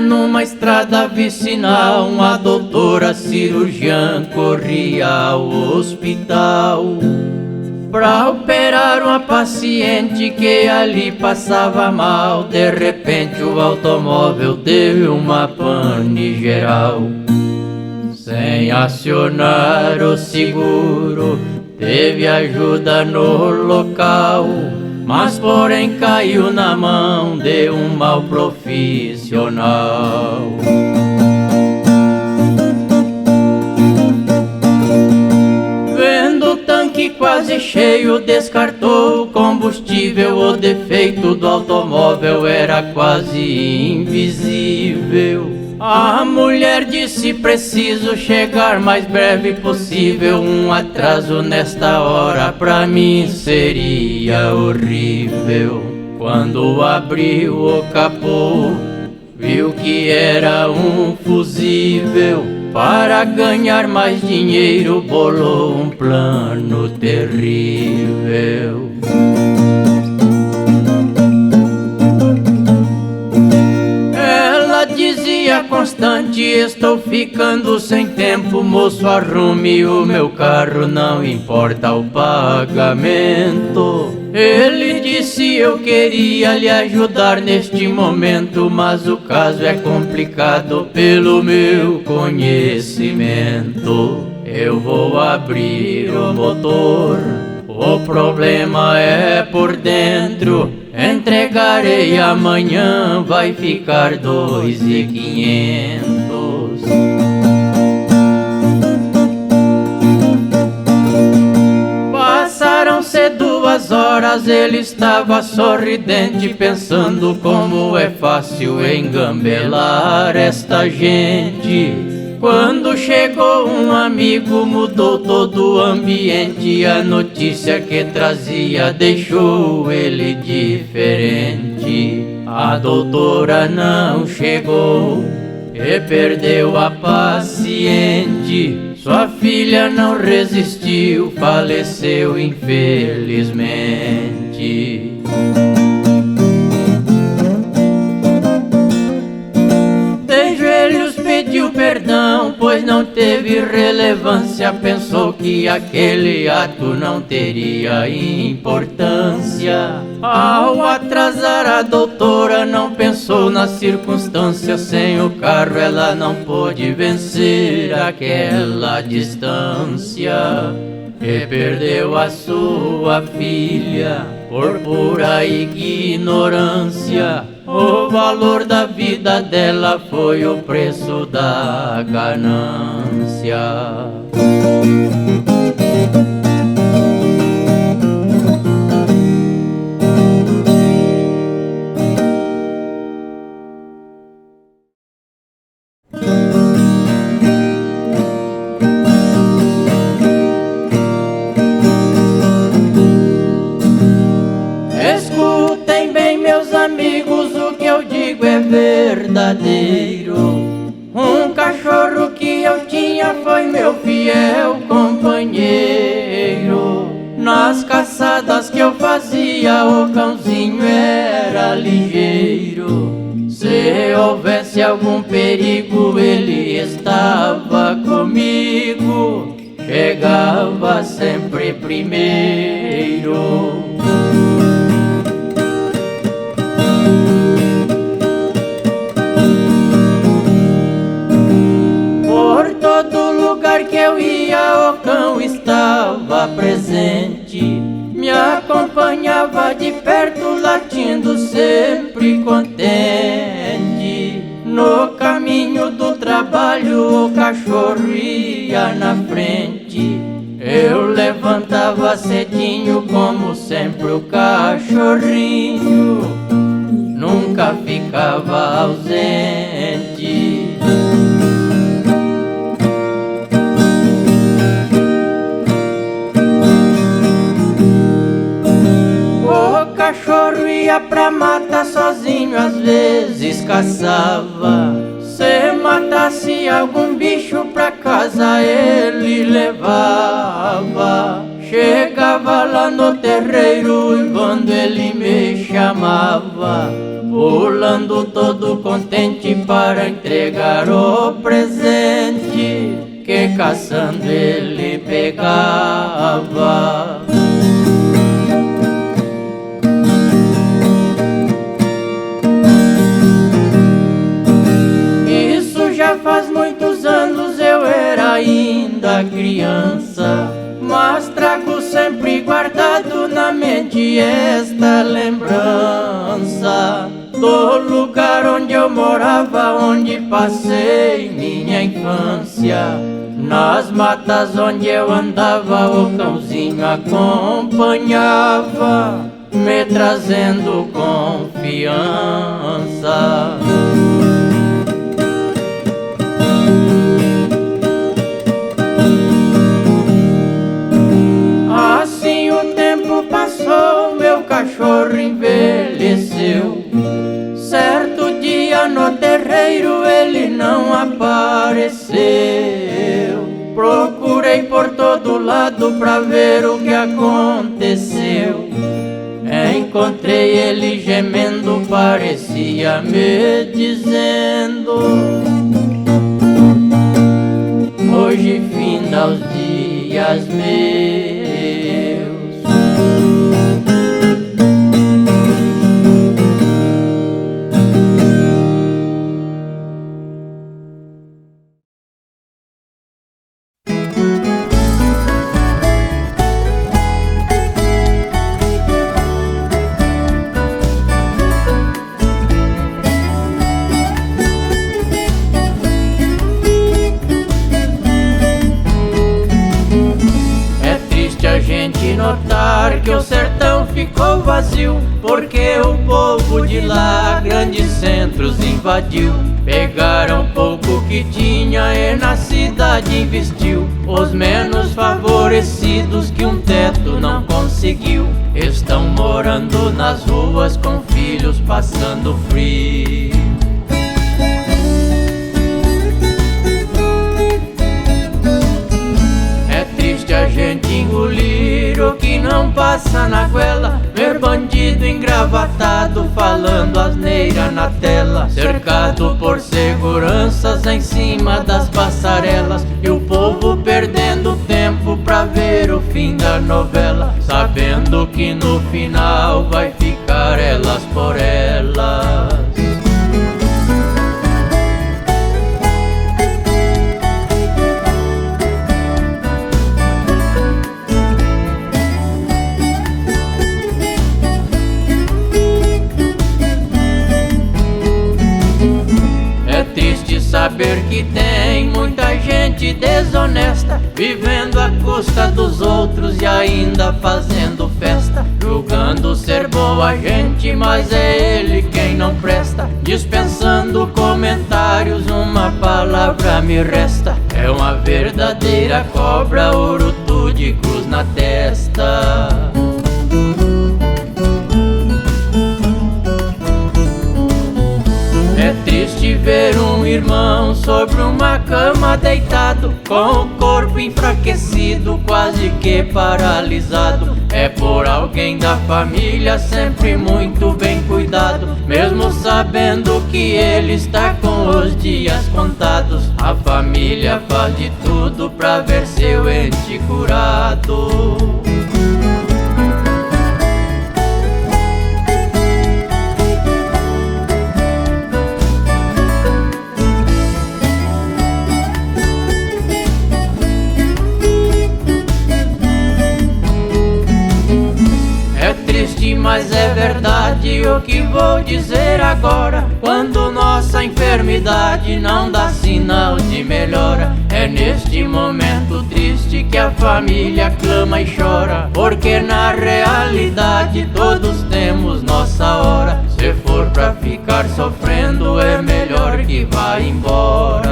numa estrada vicinal, uma doutora cirurgiã corria ao hospital pra operar uma paciente que ali passava mal. De repente o automóvel deu uma pane geral. Sem acionar o seguro, teve ajuda no local, mas porém caiu na mão de um mau profissional. Vendo o tanque quase cheio, descartou o combustível. O defeito do automóvel era quase invisível. A mulher disse: preciso chegar mais breve possível. Um atraso nesta hora pra mim seria horrível. Quando abriu o capô, viu que era um fusível. Para ganhar mais dinheiro, bolou um plano terrível. Dizia constante: estou ficando sem tempo, moço, arrume o meu carro, não importa o pagamento. Ele disse: eu queria lhe ajudar neste momento, mas o caso é complicado pelo meu conhecimento. Eu vou abrir o motor, o problema é por dentro. Entregarei amanhã, vai ficar 2.500. Passaram-se 2 horas, ele estava sorridente, pensando como é fácil engambelar esta gente. Quando chegou um amigo, mudou todo o ambiente. A notícia que trazia deixou ele diferente. A doutora não chegou e perdeu a paciente. Sua filha não resistiu, faleceu infelizmente. De joelhos pediu perdão, pois não teve relevância. Pensou que aquele ato não teria importância. Ao atrasar a doutora, não pensou nas circunstâncias. Sem o carro ela não pôde vencer aquela distância. E perdeu a sua filha por pura ignorância. O valor da vida dela foi o preço da ganância. Escutem bem, meus amigos, o que eu digo é verdadeiro. Um cachorro que eu tinha foi meu fiel companheiro. Nas caçadas que eu fazia, o cãozinho era ligeiro. Se houvesse algum perigo, ele estava comigo. Chegava sempre primeiro. Por todo lugar que eu ia, o cão estava presente. Me acompanhava de perto, latindo sempre contente. No caminho do trabalho, o cachorro ia na frente. Eu levantava cedinho, como sempre o cachorrinho nunca ficava ausente. O cachorro ia pra mata sozinho, às vezes caçava. Se matasse algum bicho pra casa, ele levava. Chegava lá lá no terreiro e quando ele me chamava, pulando todo contente para entregar o presente que caçando ele pegava. Isso já faz muitos anos, eu era ainda criança, mas trago sempre guardado na mente esta lembrança do lugar onde eu morava, onde passei minha infância. Nas matas onde eu andava, o cãozinho acompanhava, me trazendo confiança. Assim o tempo passou, meu cachorro envelheceu. Certo dia no terreiro ele não apareceu. Procurei por todo lado pra ver o que aconteceu. Encontrei ele gemendo, parecia me dizendo: hoje finda os dias meus. Notar que o sertão ficou vazio, porque o povo de lá grandes centros invadiu. Pegaram pouco que tinha e na cidade investiu. Os menos favorecidos que um teto não conseguiu estão morando nas ruas com filhos passando frio. É triste a gente engolir o que não passa na goela, ver bandido engravatado falando asneira na tela, cercado por seguranças em cima das passarelas, e o povo perdendo tempo pra ver o fim da novela, sabendo que no final vai ficar elas por elas. Saber que tem muita gente desonesta, vivendo à custa dos outros e ainda fazendo festa, julgando ser boa gente, mas é ele quem não presta. Dispensando comentários, uma palavra me resta: é uma verdadeira cobra, urutu de cruz na testa. É triste ver um irmão sobre uma cama deitado, com o corpo enfraquecido, quase que paralisado. É por alguém da família sempre muito bem cuidado, mesmo sabendo que ele está com os dias contados. A família faz de tudo pra ver seu ente curado. Mas é verdade o que vou dizer agora. Quando nossa enfermidade não dá sinal de melhora, é neste momento triste que a família clama e chora, porque na realidade todos temos nossa hora. Se for pra ficar sofrendo, é melhor que vá embora.